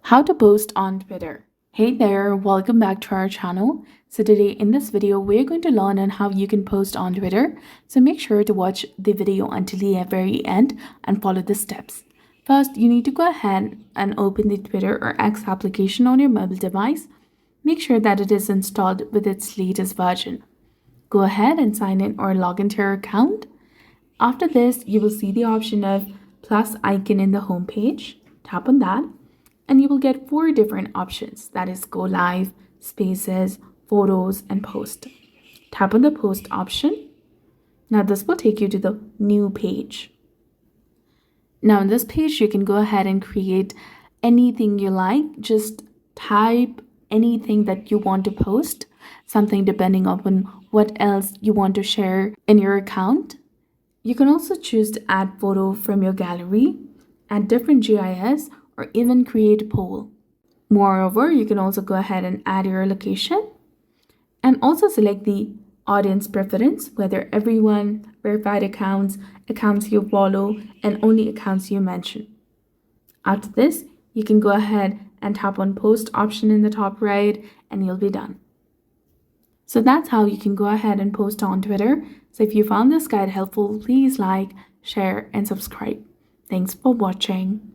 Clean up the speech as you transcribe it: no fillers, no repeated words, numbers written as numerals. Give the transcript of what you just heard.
How to post on Twitter. Hey there, welcome back to our channel. So today in this video, we're going to learn on how you can post on Twitter. So make sure to watch the video until the very end and follow the steps. First, you need to go ahead and open the Twitter or X application on your mobile device. Make sure that it is installed with its latest version. Go ahead and sign in or log into your account. After this, you will see the option of plus icon in the home page. Tap on that and you will get 4 different options, that is go live, spaces, photos, and post. Tap on the post option. Now this will take you to the new page. Now in this page you can go ahead and create anything you like. Just type anything that you want to post, something depending upon what else you want to share in your account. You can also choose to add photo from your gallery, add different GIS, or even create a poll. Moreover, you can also go ahead and add your location and also select the audience preference, whether everyone, verified accounts, accounts you follow, and only accounts you mention. After this, you can go ahead and tap on post option in the top right and you'll be done. So that's how you can go ahead and post on Twitter. So if you found this guide helpful, please like, share, and subscribe. Thanks for watching.